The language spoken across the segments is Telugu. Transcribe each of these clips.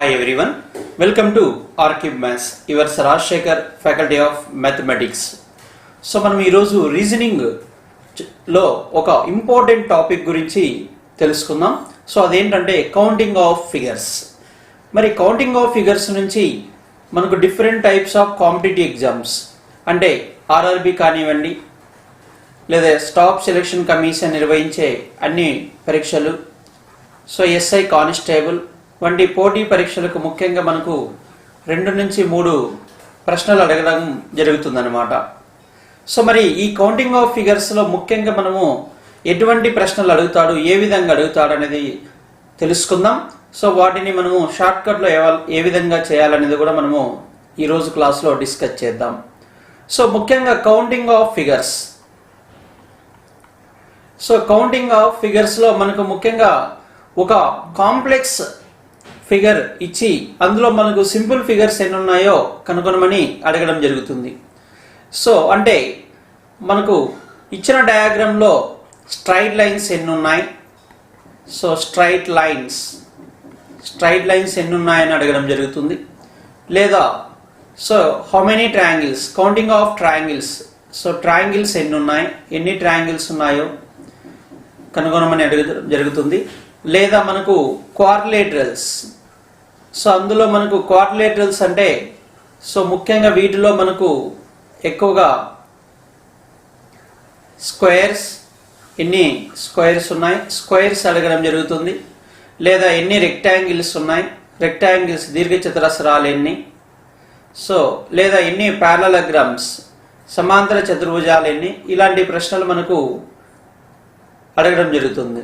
Hi everyone, welcome to Archive Maths, your Rajshekhar Faculty of Mathematics. So మనం ఈరోజు రీజనింగ్ లో ఒక ఇంపార్టెంట్ టాపిక్ గురించి తెలుసుకుందాం. సో అదేంటంటే కౌంటింగ్ ఆఫ్ ఫిగర్స్. మరి కౌంటింగ్ ఆఫ్ ఫిగర్స్ నుంచి మనకు different types of competitive exams అంటే ఆర్ఆర్బి కానివ్వండి, లేదా స్టాఫ్ సెలక్షన్ కమిషన్ నిర్వహించే అన్ని పరీక్షలు, సో ఎస్ఐ కానిస్టేబుల్ వంటి పోటీ పరీక్షలకు ముఖ్యంగా మనకు 2 నుంచి 3 ప్రశ్నలు అడగడం జరుగుతుందన్నమాట. సో మరి ఈ కౌంటింగ్ ఆఫ్ ఫిగర్స్లో ముఖ్యంగా మనము ఎటువంటి ప్రశ్నలు అడుగుతాడు, ఏ విధంగా అడుగుతాడు అనేది తెలుసుకుందాం. సో వాటిని మనము షార్ట్కట్లో ఏ విధంగా చేయాలనేది కూడా మనము ఈరోజు క్లాస్లో డిస్కస్ చేద్దాం. సో ముఖ్యంగా counting of figures. So counting of ఫిగర్స్లో మనకు ముఖ్యంగా ఒక కాంప్లెక్స్ ఫిగర్ ఇచ్చి అందులో మనకు సింపుల్ ఫిగర్స్ ఎన్ని ఉన్నాయో కనుగొనమని అడగడం జరుగుతుంది. సో అంటే మనకు ఇచ్చిన డయాగ్రామ్లో స్ట్రైట్ లైన్స్ ఎన్ని ఉన్నాయి, సో స్ట్రైట్ లైన్స్ ఎన్ని ఉన్నాయని అడగడం జరుగుతుంది. లేదా so how many triangles, counting of triangles, so triangles ఎన్ని ఉన్నాయి, ఎన్ని ట్రయాంగిల్స్ ఉన్నాయో కనుగొనమని అడగడం జరుగుతుంది. లేదా మనకు క్వాడ్రిలేటరల్స్, సో అందులో మనకు క్వాడ్రిలేటరల్స్ అంటే సో ముఖ్యంగా వీటిలో మనకు ఎక్కువగా స్క్వేర్స్, ఎన్ని స్క్వేర్స్ ఉన్నాయి, స్క్వేర్స్ అడగడం జరుగుతుంది. లేదా ఎన్ని రెక్టాంగిల్స్ ఉన్నాయి, రెక్టాంగిల్స్ దీర్ఘచతురస్రాలు ఎన్ని, సో లేదా ఎన్ని పారలలోగ్రామ్స్ సమాంతర చతుర్భుజాలు ఎన్ని, ఇలాంటి ప్రశ్నలు మనకు అడగడం జరుగుతుంది.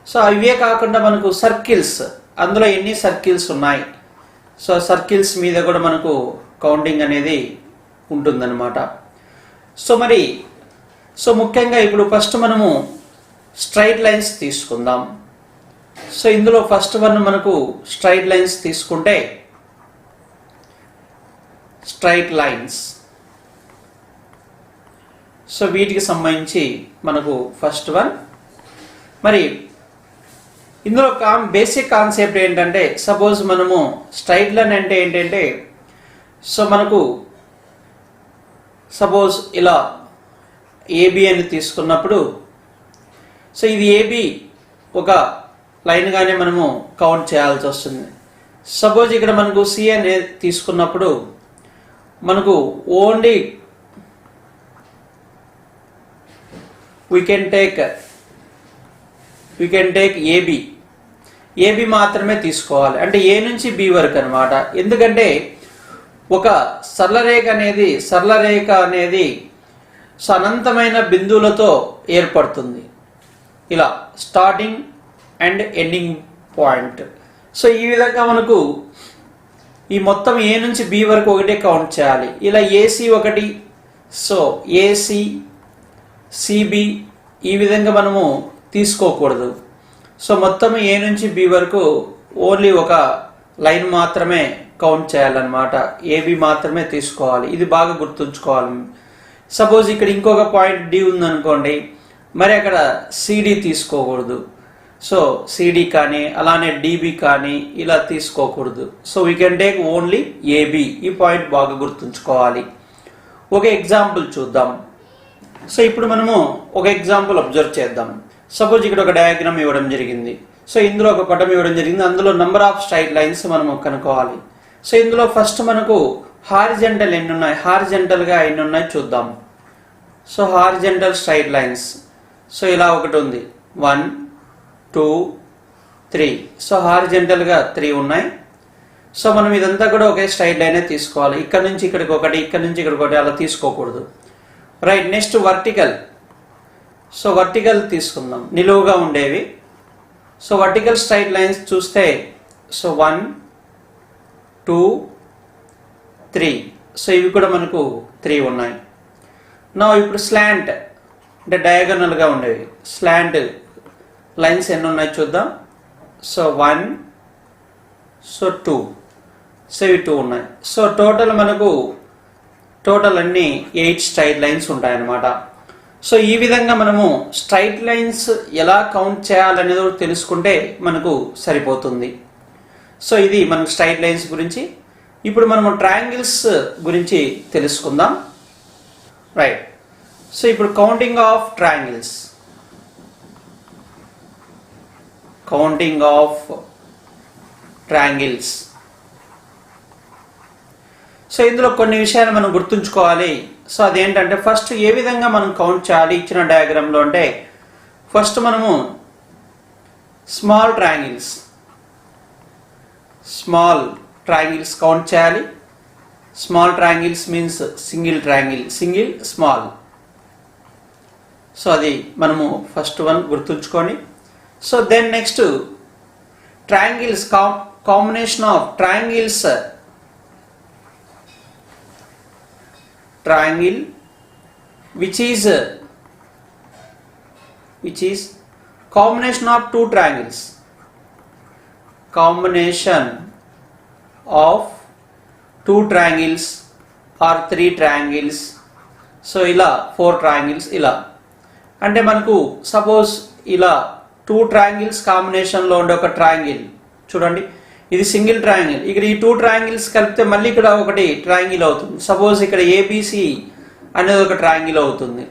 సో అవే కాకుండా మనకు సర్కిల్స్, అందులో ఎన్ని సర్కిల్స్ ఉన్నాయి, సో సర్కిల్స్ మీద కూడా మనకు కౌంటింగ్ అనేది ఉంటుందన్నమాట. సో మరి సో ముఖ్యంగా ఇప్పుడు ఫస్ట్ మనము స్ట్రైట్ లైన్స్ తీసుకుందాం. సో ఇందులో ఫస్ట్ వన్ మనకు స్ట్రైట్ లైన్స్ తీసుకుంటే స్ట్రైట్ లైన్స్, సో వీటికి సంబంధించి మనకు ఫస్ట్ వన్. మరి ఇందులో బేసిక్ కాన్సెప్ట్ ఏంటంటే సపోజ్ మనము స్ట్రైట్ లైన్ అంటే ఏంటంటే సో మనకు సపోజ్ ఇలా ఏబి అని తీసుకున్నప్పుడు సో ఇది ఏబి ఒక లైన్గానే మనము కౌంట్ చేయాల్సి వస్తుంది. సపోజ్ ఇక్కడ మనకు సి అని తీసుకున్నప్పుడు మనకు only we can take A B మాత్రమే తీసుకోవాలి, అంటే ఏ నుంచి బి వరకు అనమాట. ఎందుకంటే ఒక సరళరేఖ అనేది అనంతమైన బిందువులతో ఏర్పడుతుంది, ఇలా starting and ending point. So ఈ విధంగా మనకు ఈ మొత్తం ఏ నుంచి బి వరకు ఒకటే కౌంట్ చేయాలి. ఇలా ఏసీ ఒకటి, సో ఏసీ సిబి ఈ విధంగా మనము తీసుకోకూడదు. సో మొత్తం ఏ నుంచి బి వరకు ఓన్లీ ఒక లైన్ మాత్రమే కౌంట్ చేయాలన్నమాట, ఏబి మాత్రమే తీసుకోవాలి. ఇది బాగా గుర్తుంచుకోవాలి. సపోజ్ ఇక్కడ ఇంకొక పాయింట్ డి ఉందనుకోండి, మరి అక్కడ సిడి తీసుకోకూడదు. సో సిడి కానీ అలానే డిబి కానీ ఇలా తీసుకోకూడదు. So we can take only A B. ఈ పాయింట్ బాగా గుర్తుంచుకోవాలి. ఒక ఎగ్జాంపుల్ చూద్దాం. సో ఇప్పుడు మనము ఒక ఎగ్జాంపుల్ అబ్జర్వ్ చేద్దాం. సపోజ్ ఇక్కడ ఒక డయాగ్రామ్ ఇవ్వడం జరిగింది. సో ఇందులో ఒక పటం ఇవ్వడం జరిగింది, అందులో నెంబర్ ఆఫ్ స్ట్రైట్ లైన్స్ మనము కనుక్కోవాలి. సో ఇందులో ఫస్ట్ మనకు హారిజంటల్ ఎన్ని ఉన్నాయి, హారిజంటల్గా ఎన్ని ఉన్నాయి చూద్దాం. So horizontal straight lines, so ఇలా ఒకటి ఉంది, 1 2 3. సో హారిజంటల్గా 3 ఉన్నాయి. సో మనం ఇదంతా కూడా ఒకే స్ట్రైట్ లైనే తీసుకోవాలి. ఇక్కడ నుంచి ఇక్కడికి ఒకటి, ఇక్కడ నుంచి ఇక్కడికి ఒకటి, అలా తీసుకోకూడదు. Right. Next vertical. So vertical తీసుకుందాం, నిలువుగా ఉండేవి. సో వర్టికల్ స్ట్రైట్ లైన్స్ చూస్తే సో 1 2 3. సో ఇవి కూడా మనకు 3 ఉన్నాయి. నా ఇప్పుడు స్లాంట్ అంటే డయాగనల్గా ఉండేవి, స్లాంట్ లైన్స్ ఎన్ని ఉన్నాయి చూద్దాం. సో 1, సో 2, సో ఇవి 2 ఉన్నాయి. సో టోటల్ అన్ని 8 స్ట్రైట్ లైన్స్ ఉంటాయన్నమాట. సో ఈ విధంగా మనము స్ట్రైట్ లైన్స్ ఎలా కౌంట్ చేయాలనేది తెలుసుకుంటే మనకు సరిపోతుంది. సో ఇది మనం స్ట్రైట్ లైన్స్ గురించి. ఇప్పుడు మనము ట్రయాంగిల్స్ గురించి తెలుసుకుందాం. రైట్. సో ఇప్పుడు counting of triangles. Counting of triangles. So ఇందులో కొన్ని విషయాలు మనం గుర్తుంచుకోవాలి. సో అదేంటంటే ఫస్ట్ ఏ విధంగా మనం కౌంట్ చేయాలి ఇచ్చిన డయాగ్రామ్లో అంటే ఫస్ట్ మనము స్మాల్ ట్రయాంగిల్స్ కౌంట్ చేయాలి. Small triangles means single triangle, single small. So అది మనము ఫస్ట్ వన్ గుర్తుంచుకొని. So then next triangles, combination of triangles, triangle which is combination of two triangles, combination of two triangles or three triangles. So ఇలా 4 triangles ఇలా అంటే మనకు సపోజ్ ఇలా 2 triangles కాంబినేషన్లో ఉండే ఒక ట్రయాంగిల్ చూడండి, ఇది సింగిల్ ట్రయాంగిల్. ఇక్కడ ఈ 2 ట్రయాంగిల్స్ కలిపితే మళ్ళీ ఇక్కడ ఒకటి ట్రయాంగిల్ అవుతుంది. సపోజ్ ఇక్కడ ఏబిసి అనేది ఒక ట్రయాంగిల్ అవుతుంది.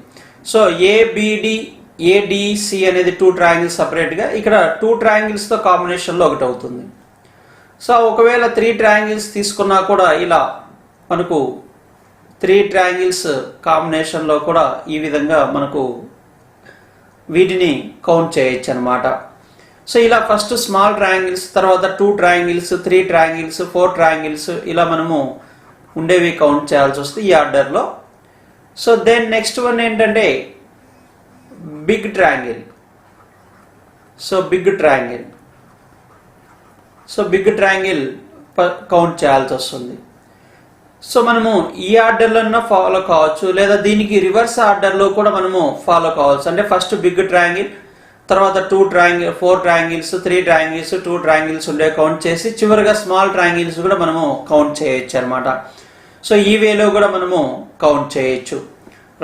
సో ఏబిడి ఏడిసి అనేది 2 ట్రయాంగిల్స్ సపరేట్గా, ఇక్కడ 2 ట్రయాంగిల్స్తో కాంబినేషన్లో ఒకటి అవుతుంది. సో ఒకవేళ 3 ట్రయాంగిల్స్ తీసుకున్నా కూడా ఇలా మనకు 3 ట్రయాంగిల్స్ కాంబినేషన్లో కూడా ఈ విధంగా మనకు వీటిని కౌంట్ చేయొచ్చు అన్నమాట. సో ఇలా ఫస్ట్ స్మాల్ ట్రయాంగిల్స్, తర్వాత 2 ట్రయాంగిల్స్, 3 ట్రయాంగిల్స్, 4 ట్రయాంగిల్స్ ఇలా మనము ఉండేవి కౌంట్ చేయాల్సి వస్తుంది ఈ ఆర్డర్లో. సో దెన్ నెక్స్ట్ వన్ ఏంటంటే big triangle. So big triangle count చేయాల్సి వస్తుంది. సో మనము ఈ ఆర్డర్లో ఫాలో కావచ్చు, లేదా దీనికి రివర్స్ ఆర్డర్లో కూడా మనము ఫాలో కావచ్చు. అంటే ఫస్ట్ బిగ్ ట్రయాంగిల్, తర్వాత 4 ట్రయాంగిల్స్, 3 ట్రయాంగిల్స్, 2 ట్రయాంగిల్స్ ఉండే కౌంట్ చేసి చివరిగా స్మాల్ ట్రయాంగిల్స్ కూడా మనము కౌంట్ చేయొచ్చు అనమాట. సో ఈ వేలో కూడా మనము కౌంట్ చేయొచ్చు.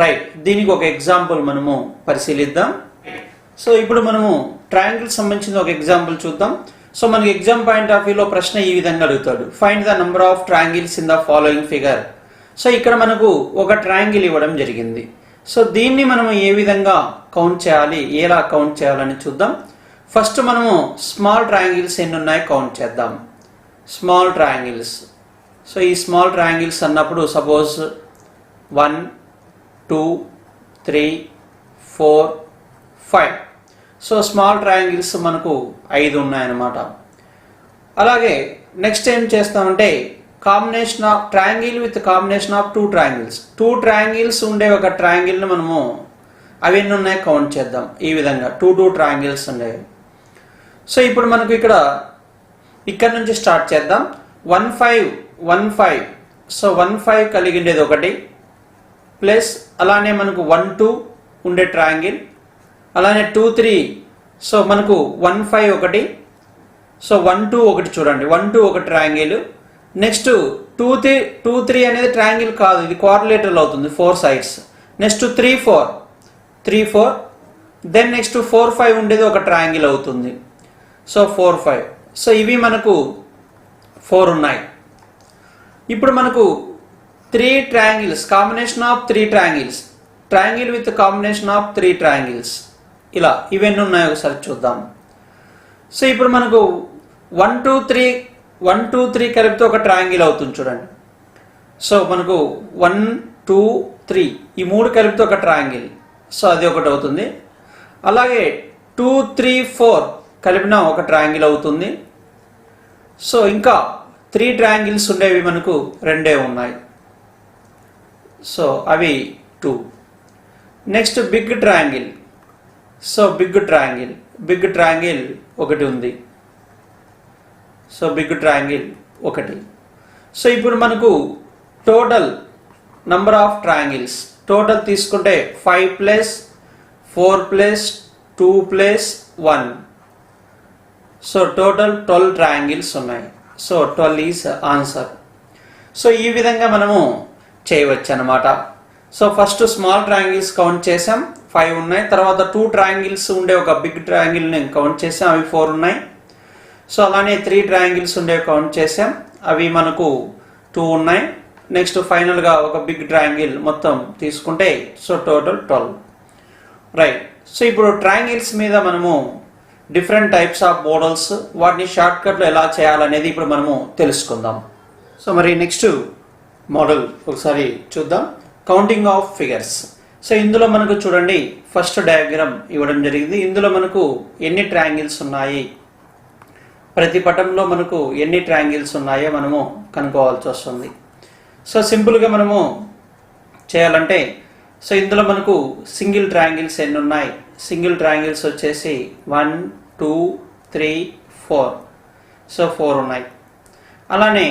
రైట్. దీనికి ఒక ఎగ్జాంపుల్ మనము పరిశీలిద్దాం. సో ఇప్పుడు మనము ట్రయాంగిల్ సంబంధించిన ఒక ఎగ్జాంపుల్ చూద్దాం. సో మనకి ఎగ్జామ్ పాయింట్ ఆఫ్ వ్యూలో ప్రశ్న ఈ విధంగా అడుగుతాడు, find the number of triangles in the following figure. So ఇక్కడ మనకు ఒక ట్రయాంగిల్ ఇవ్వడం జరిగింది. సో దీన్ని మనము ఏ విధంగా కౌంట్ చేయాలి, ఎలా కౌంట్ చేయాలని చూద్దాం. ఫస్ట్ మనము స్మాల్ ట్రయాంగిల్స్ ఎన్ని ఉన్నాయి కౌంట్ చేద్దాం. Small triangles. సో ఈ స్మాల్ ట్రయాంగిల్స్ అన్నప్పుడు సపోజ్ 1 2 3 4 5. సో స్మాల్ ట్రయాంగిల్స్ మనకు 5 ఉన్నాయన్నమాట. అలాగే నెక్స్ట్ ఏం చేస్తామంటే combination of triangle with combination of 2 triangles. 2 triangles ఉండే ఒక ట్రయాంగిల్ని మనము అవి ఎన్ని ఉన్నాయి కౌంట్ చేద్దాం. ఈ విధంగా 2 ట్రయాంగిల్స్ ఉండేవి. సో ఇప్పుడు మనకు ఇక్కడ నుంచి స్టార్ట్ చేద్దాం. 1 5 1 5. సో 1 5 కలిగిండేది ఒకటి, ప్లస్ అలానే మనకు 1 2 ఉండే ట్రయాంగిల్, అలానే 2 3. సో మనకు 1 5 ఒకటి, సో 1 2 ఒకటి చూడండి, 1 2 ఒక ట్రయాంగిల్. నెక్స్ట్ 2 3 అనేది ట్రయాంగిల్ కాదు, ఇది క్వాడ్రిలేటరల్ అవుతుంది, 4 సైడ్స్. నెక్స్ట్ 3 4. దెన్ నెక్స్ట్ 4 5 ఉండేది ఒక ట్రయాంగిల్ అవుతుంది. సో 4 5. సో ఇవి మనకు 4 ఉన్నాయి. ఇప్పుడు మనకు 3 triangles, combination of 3 triangles, triangle with combination of 3 triangles ఇలా ఇవన్నీ ఉన్నాయో ఒకసారి చూద్దాం. సో ఇప్పుడు మనకు 1 2 3 కలిపితే ఒక ట్రయాంగిల్ అవుతుంది చూడండి. సో మనకు 1 2 3 ఈ 3 కలిపితే ఒక ట్రయాంగిల్, సో అది ఒకటి అవుతుంది. అలాగే 2 3 4 కలిపిన ఒక ట్రయాంగిల్ అవుతుంది. సో ఇంకా 3 ట్రయాంగిల్స్ ఉండేవి మనకు 2 ఉన్నాయి. సో అవి 2. Next big triangle. So big triangle ఒకటి ఉంది. సో బిగ్ ట్రయాంగిల్ ఒకటి. సో ఇప్పుడు మనకు total number of triangles total తీసుకుంటే 5 plus 4 plus 2 plus 1. So total 12 triangles ఉన్నాయి. So 12 is answer. సో ఈ విధంగా మనము చేయవచ్చు అన్నమాట. So first small triangles count చేసాం, 5 ఉన్నాయి. తర్వాత 2 ట్రయాంగిల్స్ ఉండే ఒక బిగ్ ట్రయాంగిల్ని కౌంట్ చేసాం, అవి 4 ఉన్నాయి. సో అలానే 3 ట్రయాంగిల్స్ ఉండే కౌంట్ చేసాం, అవి మనకు 2 ఉన్నాయి. నెక్స్ట్ ఫైనల్గా ఒక బిగ్ ట్రయాంగిల్ మొత్తం తీసుకుంటే సో టోటల్ 12. రైట్. సో ఇప్పుడు ట్రయాంగిల్స్ మీద మనము డిఫరెంట్ టైప్స్ ఆఫ్ మోడల్స్, వాటిని షార్ట్కట్లో ఎలా చేయాలనేది ఇప్పుడు మనము తెలుసుకుందాం. సో మరి నెక్స్ట్ మోడల్ ఒకసారి చూద్దాం, కౌంటింగ్ ఆఫ్ ఫిగర్స్. సో ఇందులో మనకు చూడండి ఫస్ట్ డయాగ్రామ్ ఇవ్వడం జరిగింది. ఇందులో మనకు ఎన్ని ట్రయాంగిల్స్ ఉన్నాయి, ప్రతి పటంలో మనకు ఎన్ని ట్రయాంగిల్స్ ఉన్నాయో మనము కనుక్కోవాల్సి వస్తుంది. సో సింపుల్గా మనము చేయాలంటే సో ఇందులో మనకు సింగిల్ ట్రయాంగిల్స్ ఎన్ని ఉన్నాయి, సింగిల్ ట్రయాంగిల్స్ వచ్చేసి 1 2 3 4. సో 4 ఉన్నాయి. అలానే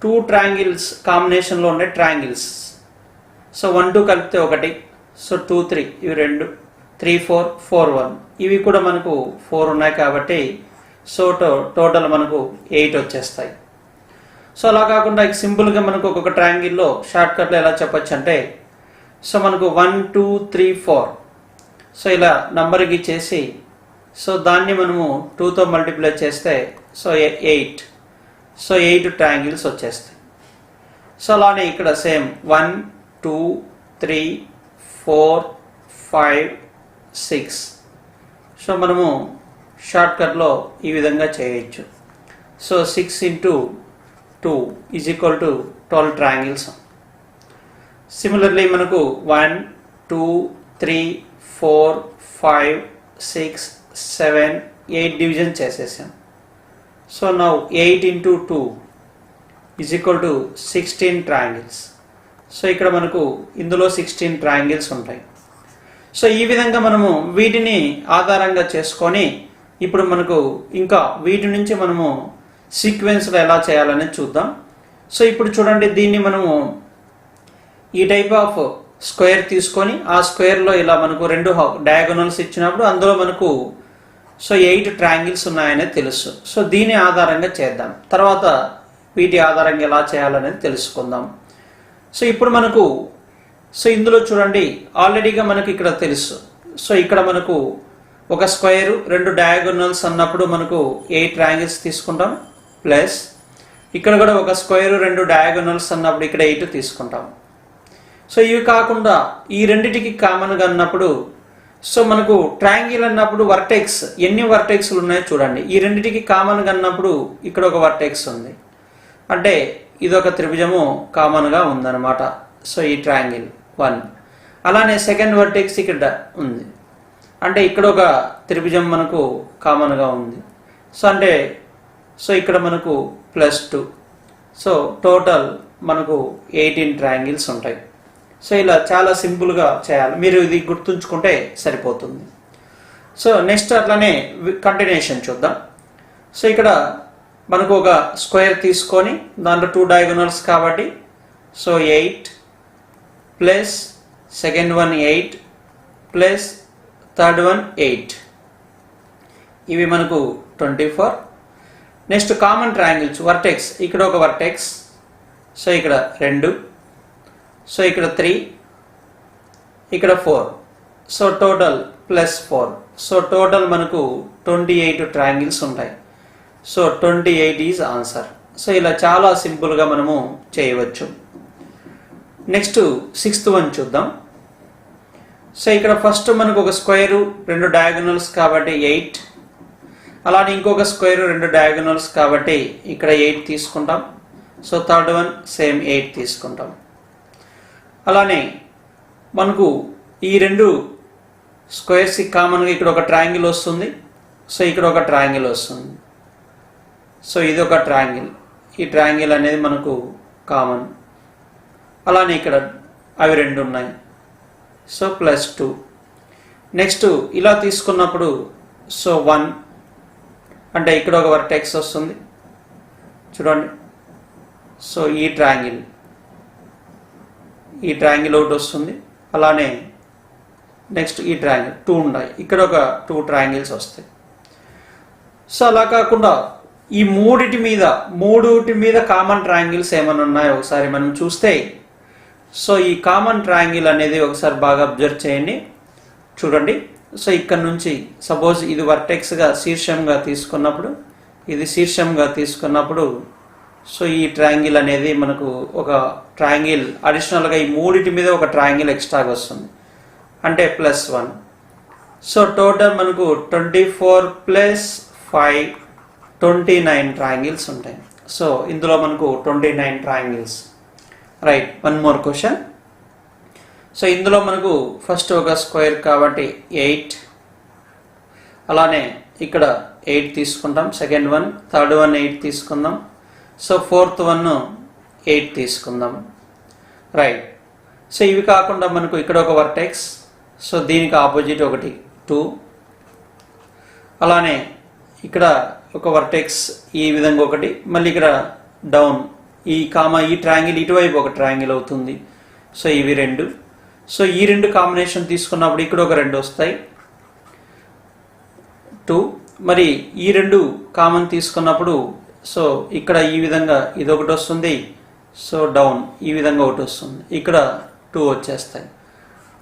2 ట్రయాంగిల్స్ కాంబినేషన్లో ఉండే ట్రయాంగిల్స్, సో 1 2 కలిపితే 1, సో 2 3 ఇవి 2, 3 4 4 1 ఇవి కూడా మనకు 4 ఉన్నాయి కాబట్టి సో టోటల్ మనకు 8 వచ్చేస్తాయి. సో అలా కాకుండా సింపుల్గా మనకు ఒక్కొక్క ట్రయాంగిల్లో షార్ట్కట్లో ఎలా చెప్పచ్చు అంటే సో మనకు 1 2 3 4 సో ఇలా నంబర్కి ఇచ్చేసి సో దాన్ని మనము 2తో మల్టిప్లై చేస్తే సో 8, సో 8 ట్రయాంగిల్స్ వచ్చేస్తాయి. సో అలానే ఇక్కడ సేమ్ 1 2 3 4 5 6. సో మనము షార్ట్కట్లో ఈ విధంగా చేయొచ్చు. So 6 into 2 is equal to 12 triangles. Similarly మనకు 1 2 3 4 5 6 7 8 డివిజన్ చేసేసాం. So now 8 into 2 is equal to 16 triangles. So ఇక్కడ మనకు ఇందులో 16 ట్రయాంగిల్స్ ఉంటాయి. సో ఈ విధంగా మనము వీటిని ఆధారంగా చేసుకొని ఇప్పుడు మనకు ఇంకా వీటి నుంచి మనము సీక్వెన్స్లో ఎలా చేయాలనేది చూద్దాం. సో ఇప్పుడు చూడండి, దీన్ని మనము ఈ టైప్ ఆఫ్ స్క్వేర్ తీసుకొని ఆ స్క్వేర్లో ఇలా మనకు 2 డయాగోనల్స్ ఇచ్చినప్పుడు అందులో మనకు సో 8 ట్రయాంగిల్స్ ఉన్నాయనేది తెలుసు. సో దీని ఆధారంగా చేద్దాం, తర్వాత వీటి ఆధారంగా ఎలా చేయాలనేది తెలుసుకుందాం. సో ఇప్పుడు మనకు సో ఇందులో చూడండి ఆల్రెడీగా మనకు ఇక్కడ తెలుసు. సో ఇక్కడ మనకు ఒక స్క్వేరు 2 డయాగోనల్స్ అన్నప్పుడు మనకు 8 ట్రయాంగిల్స్ తీసుకుంటాం, ప్లస్ ఇక్కడ కూడా ఒక స్క్వేరు 2 డయాగోనల్స్ అన్నప్పుడు ఇక్కడ 8 తీసుకుంటాం. సో ఇవి కాకుండా ఈ రెండిటికి కామన్గా అన్నప్పుడు సో మనకు ట్రయాంగిల్ అన్నప్పుడు వర్టెక్స్ ఎన్ని వర్టెక్స్లు ఉన్నాయో చూడండి. ఈ రెండిటికి కామన్గా అన్నప్పుడు ఇక్కడ ఒక వర్టెక్స్ ఉంది, అంటే ఇదొక త్రిభుజము కామన్గా ఉందన్నమాట. సో ఈ ట్రయాంగిల్ 1. అలానే సెకండ్ వర్టెక్స్ ఇక్కడ ఉంది, అంటే ఇక్కడ ఒక త్రిభుజం మనకు కామన్గా ఉంది. సో అంటే సో ఇక్కడ మనకు +2. సో టోటల్ మనకు 18 ట్రయాంగిల్స్ ఉంటాయి. సో ఇలా చాలా సింపుల్గా చేయాలి, మీరు ఇది గుర్తుంచుకుంటే సరిపోతుంది. సో నెక్స్ట్ అట్లానే కంటిన్యూషన్ చూద్దాం. సో ఇక్కడ మనకు ఒక స్క్వేర్ తీసుకొని దాంట్లో 2 డయాగోనల్స్ కాబట్టి so 8 plus second one 8 plus third one 8, ఇవి మనకు 24. నెక్స్ట్ కామన్ ట్రయాంగిల్స్ వర్టెక్స్, ఇక్కడ ఒక వర్టెక్స్, సో ఇక్కడ 2, సో ఇక్కడ 3, ఇక్కడ 4, సో టోటల్ +4. సో టోటల్ మనకు 28 ట్రయాంగిల్స్ ఉంటాయి. So 28 is answer. సో ఇలా చాలా సింపుల్గా మనము చేయవచ్చు. నెక్స్ట్ 6th వన్ చూద్దాం. సో ఇక్కడ ఫస్ట్ మనకు ఒక స్క్వేరు 2 డయాగోనల్స్ కాబట్టి 8, అలానే ఇంకొక స్క్వేరు 2 డయాగోనల్స్ కాబట్టి ఇక్కడ 8 తీసుకుంటాం. సో థర్డ్ వన్ సేమ్ 8 తీసుకుంటాం. అలానే మనకు ఈ 2 స్క్వేర్స్కి కామన్గా ఇక్కడ ఒక ట్రయాంగిల్ వస్తుంది. సో ఇక్కడ ఒక ట్రయాంగిల్ వస్తుంది. సో ఇది ఒక ట్రయాంగిల్, ఈ ట్రయాంగిల్ అనేది మనకు కామన్. అలానే ఇక్కడ అవి 2 ఉన్నాయి. సో +2. నెక్స్ట్ ఇలా తీసుకున్నప్పుడు సో 1, అంటే ఇక్కడ ఒక వర్టెక్స్ వస్తుంది చూడండి. సో ఈ ట్రయాంగిల్ ఒకటి వస్తుంది. అలానే నెక్స్ట్ ఈ ట్రయాంగిల్ 2 ఉన్నాయి, ఇక్కడ ఒక 2 ట్రయాంగిల్స్ వస్తాయి. సో అలా కాకుండా ఈ మూడిటి మీద కామన్ ట్రయాంగిల్స్ ఏమైనా ఉన్నాయో ఒకసారి మనం చూస్తే, సో ఈ కామన్ ట్రయాంగిల్ అనేది ఒకసారి బాగా అబ్జర్వ్ చేయండి. చూడండి, సో ఇక్కడ నుంచి సపోజ్ ఇది వర్టెక్స్గా శీర్షంగా తీసుకున్నప్పుడు, ఇది శీర్షంగా తీసుకున్నప్పుడు సో ఈ ట్రయాంగిల్ అనేది మనకు ఒక ట్రయాంగిల్ అడిషనల్గా ఈ మూడిటి మీద ఒక ట్రయాంగిల్ ఎక్స్ట్రాగా వస్తుంది, అంటే +1. సో టోటల్ మనకు 24 + 5 29 ట్రయాంగిల్స్ ఉంటాయి. సో ఇందులో మనకు 29 triangles. Right, one more question. So ఇందులో మనకు ఫస్ట్ ఒక స్క్వేర్ కాబట్టి 8, అలానే ఇక్కడ 8 తీసుకుంటాం, సెకండ్ వన్, థర్డ్ వన్ 8 తీసుకుందాం, సో ఫోర్త్ వన్ 8 తీసుకుందాం. రైట్, సో ఇవి కాకుండా మనకు ఇక్కడ ఒక వర్టెక్స్, సో దీనికి ఆపోజిట్ ఒకటి 2, అలానే ఇక్కడ ఒక వర్టెక్స్ ఈ విధంగా ఒకటి, మళ్ళీ ఇక్కడ డౌన్ ఈ ట్రయాంగిల్ ఇటువైపు ఒక ట్రయాంగిల్ అవుతుంది. సో ఇవి 2. సో ఈ 2 కాంబినేషన్ తీసుకున్నప్పుడు ఇక్కడ ఒక 2 వస్తాయి 2, మరి ఈ 2 కామన్ తీసుకున్నప్పుడు సో ఇక్కడ ఈ విధంగా ఇది ఒకటి వస్తుంది, సో డౌన్ ఈ విధంగా ఒకటి వస్తుంది, ఇక్కడ 2 వచ్చేస్తాయి.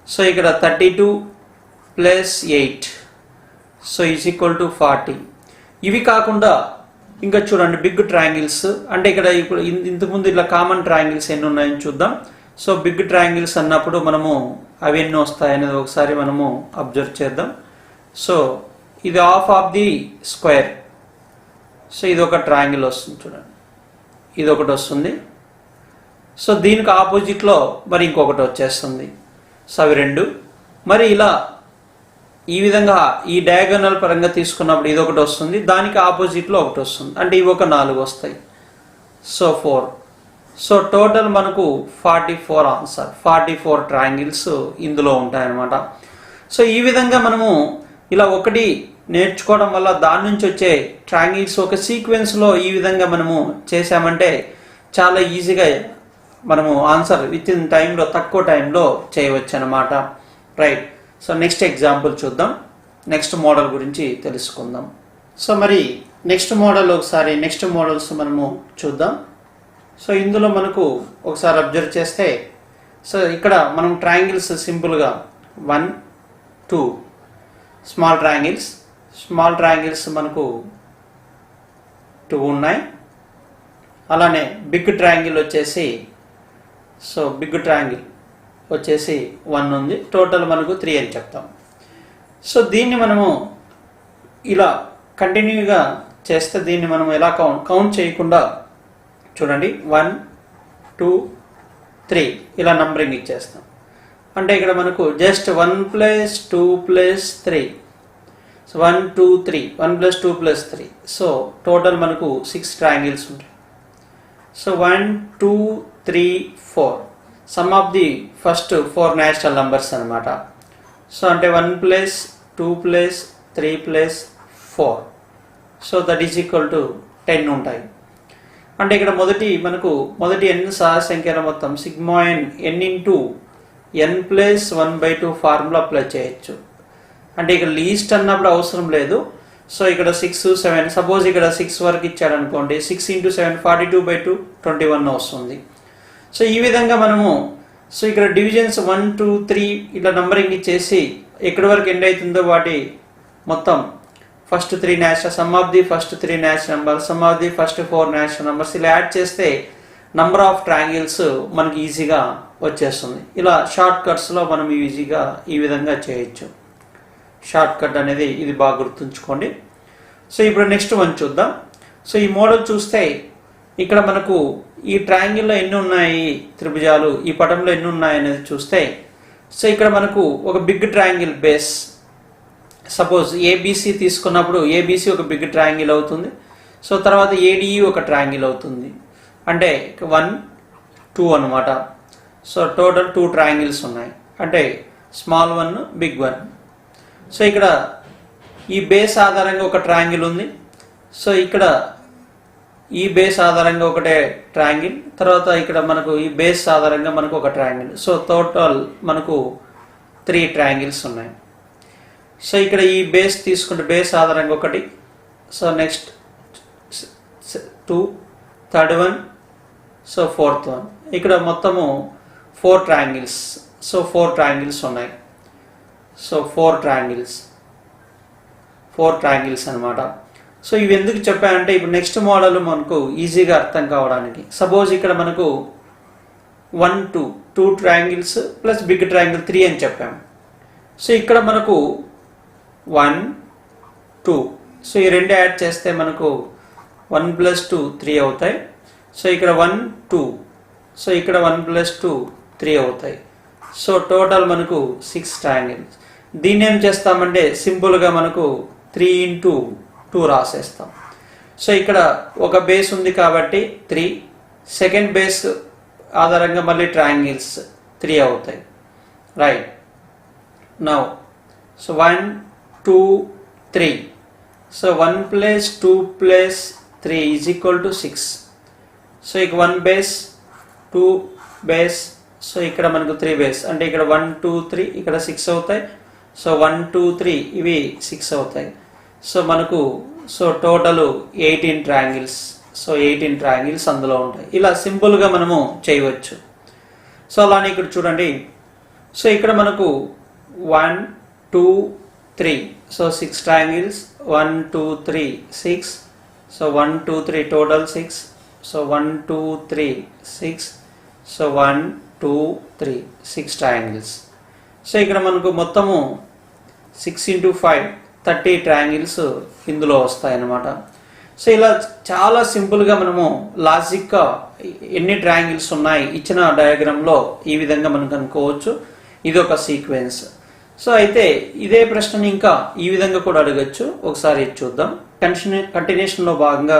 సో ఇక్కడ 32 + 8 సో = 40. ఇవి కాకుండా ఇంకా చూడండి బిగ్ ట్రయాంగిల్స్, అంటే ఇక్కడ ఇప్పుడు ఇంతకుముందు ఇట్లా కామన్ ట్రయాంగిల్స్ ఎన్ని ఉన్నాయని చూద్దాం. సో బిగ్ ట్రయాంగిల్స్ అన్నప్పుడు మనము అవి ఎన్ని వస్తాయనేది ఒకసారి మనము అబ్జర్వ్ చేద్దాం. సో ఇది half of the square, so ఇది ఒక ట్రయాంగిల్ వస్తుంది చూడండి, ఇది ఒకటి వస్తుంది. సో దీనికి ఆపోజిట్లో మరి ఇంకొకటి వచ్చేస్తుంది, సో అవి 2. మరి ఇలా ఈ విధంగా ఈ డయాగోనల్ పరంగా తీసుకున్నప్పుడు ఇది ఒకటి వస్తుంది, దానికి ఆపోజిట్లో ఒకటి వస్తుంది, అంటే ఇవి ఒక 4 వస్తాయి, సో 4. సో టోటల్ మనకు 44 ఆన్సర్, 44 ట్రయాంగిల్స్ ఇందులో ఉంటాయన్నమాట. సో ఈ విధంగా మనము ఇలా ఒకటి నేర్చుకోవడం వల్ల దాని నుంచి వచ్చే ట్రయాంగిల్స్ ఒక సీక్వెన్స్లో ఈ విధంగా మనము చేసామంటే చాలా ఈజీగా మనము ఆన్సర్ విత్ ఇన్ టైంలో, తక్కువ టైంలో చేయవచ్చు అన్నమాట. రైట్, సో నెక్స్ట్ ఎగ్జాంపుల్ చూద్దాం, నెక్స్ట్ మోడల్ గురించి తెలుసుకుందాం. సో మరి నెక్స్ట్ మోడల్స్ మనము చూద్దాం. సో ఇందులో మనకు ఒకసారి అబ్జర్వ్ చేస్తే, సో ఇక్కడ మనం ట్రయాంగిల్స్ సింపుల్గా 1 2 స్మాల్ ట్రయాంగిల్స్ మనకు 2 ఉన్నాయి, అలానే బిగ్ ట్రయాంగిల్ వచ్చేసి 1 ఉంది, టోటల్ మనకు 3 అని చెప్తాం. సో దీన్ని మనము ఇలా కంటిన్యూగా చేస్తే దీన్ని మనం ఎలా కౌంట్ చేయకుండా చూడండి 1 2 3 ఇలా నంబరింగ్ ఇచ్చేస్తాం. అంటే ఇక్కడ మనకు జస్ట్ 1 + 2 + 3, సో 1 2 3, 1 + 2 + 3, సో టోటల్ మనకు 6 ట్రయాంగిల్స్ ఉంటాయి. So 1 2 3 4 some of the first 4 natural numbers అనమాట. సో అంటే 1 + 2 + 3 + 4, so that is equal to 10 ఉంటాయి. అంటే ఇక్కడ మొదటి n సహసంఖ్యల మొత్తం n n + 1/2 ఫార్ములా అప్లై చేయొచ్చు. అంటే ఇక్కడ లీస్ట్ అన్నప్పుడు అవసరం లేదు. సో ఇక్కడ 6 7, సపోజ్ ఇక్కడ 6 వరకు ఇచ్చాడు అనుకోండి, 6 × 7 42/2 21 వస్తుంది. సో ఈ విధంగా మనము సో ఇక్కడ డివిజన్స్ 1 2 3 ఇట్లా నంబరింగ్ ఇచ్చేసి ఎక్కడి వరకు ఎండ్ అవుతుందో వాటి మొత్తం first 3 natural, some of the first 3 natural numbers, some of the first 4 natural numbers ఇలా యాడ్ చేస్తే నంబర్ ఆఫ్ ట్రయాంగిల్స్ మనకి ఈజీగా వచ్చేస్తుంది. ఇలా షార్ట్ కట్స్లో మనం ఈజీగా ఈ విధంగా చేయొచ్చు. షార్ట్ కట్ అనేది ఇది బాగా గుర్తుంచుకోండి. సో ఇప్పుడు నెక్స్ట్ వన్ చూద్దాం. సో ఈ మోడల్ చూస్తే ఇక్కడ మనకు ఈ ట్రయాంగిల్లో ఎన్ని ఉన్నాయి త్రిభుజాలు, ఈ పటంలో ఎన్ని ఉన్నాయి అనేది చూస్తే, సో ఇక్కడ మనకు ఒక big triangle base, suppose A B C తీసుకున్నప్పుడు ఏబిసి ఒక బిగ్ ట్రయాంగిల్ అవుతుంది. సో తర్వాత ఏడిఈ ఒక ట్రయాంగిల్ అవుతుంది, అంటే 1 2 అనమాట. సో టోటల్ 2 ట్రయాంగిల్స్ ఉన్నాయి, అంటే స్మాల్ 1 బిగ్ 1. సో ఇక్కడ ఈ బేస్ ఆధారంగా ఒక ట్రయాంగిల్ ఉంది. సో ఇక్కడ ఈ బేస్ ఆధారంగా ఒకటే ట్రయాంగిల్, తర్వాత ఇక్కడ మనకు ఈ బేస్ ఆధారంగా మనకు ఒక ట్రయాంగిల్. సో టోటల్ మనకు 3 ట్రయాంగిల్స్ ఉన్నాయి. సో ఇక్కడ ఈ బేస్ తీసుకుంటే బేస్ ఆధారంగా ఒకటి, so next 2, third 1, so fourth 1. ఇక్కడ మొత్తము 4 ట్రయాంగిల్స్. సో 4 ట్రయాంగిల్స్ ఉన్నాయి. So 4 triangles. 4 ట్రయాంగిల్స్ అనమాట. సో ఇవి ఎందుకు చెప్పానంటే ఇప్పుడు నెక్స్ట్ మోడల్ మనకు ఈజీగా అర్థం కావడానికి. సపోజ్ ఇక్కడ మనకు 1 2 ట్రయాంగిల్స్ ప్లస్ బిగ్ ట్రయాంగిల్ 3 అని చెప్పాము. సో ఇక్కడ మనకు 1 2, సో ఈ రెండు యాడ్ చేస్తే మనకు 1 + 2 3 అవుతాయి. సో ఇక్కడ 1 2, సో ఇక్కడ 1 + 2 3 అవుతాయి. సో టోటల్ మనకు 6 ట్రయాంగిల్స్. దీన్ని ఏం చేస్తామంటే సింపుల్గా మనకు 3 × 2 రాసేస్తాం. సో ఇక్కడ ఒక బేస్ ఉంది కాబట్టి 3, సెకండ్ బేస్ ఆధారంగా మళ్ళీ ట్రయాంగిల్స్ 3 అవుతాయి. Right now so 1 2 3, so 1 + 2 + 3 = 6. So ఇక 1 బేస్ 2 బేస్, సో ఇక్కడ మనకు 3 బేస్ అంటే ఇక్కడ 1 2 3 ఇక్కడ 6 అవుతాయి. సో 1 2 3 ఇవి 6 అవుతాయి. సో మనకు so total 18 triangles. So 18 triangles అందులో ఉంటాయి. ఇలా సింపుల్గా మనము చేయవచ్చు. సో అలానే ఇక్కడ చూడండి. సో ఇక్కడ మనకు 1 2 3, so 6 triangles. 1 2 3 6, so 1 2 3 total 6. So 1 2 3 6, so 1 2 3 6 triangles. So ఇక్కడ మనకు మొత్తము 6 × 5 30 ట్రయాంగిల్స్ ఇందులో వస్తాయన్నమాట. సో ఇలా చాలా సింపుల్గా మనము లాజిక్గా ఎన్ని ట్రయాంగిల్స్ ఉన్నాయి ఇచ్చిన డయాగ్రామ్లో ఈ విధంగా మనం కనుక్కోవచ్చు. ఇది ఒక సీక్వెన్స్. సో అయితే ఇదే ప్రశ్నని ఇంకా ఈ విధంగా కూడా అడగచ్చు. ఒకసారి చూద్దాం. కంటిన్యూషన్లో భాగంగా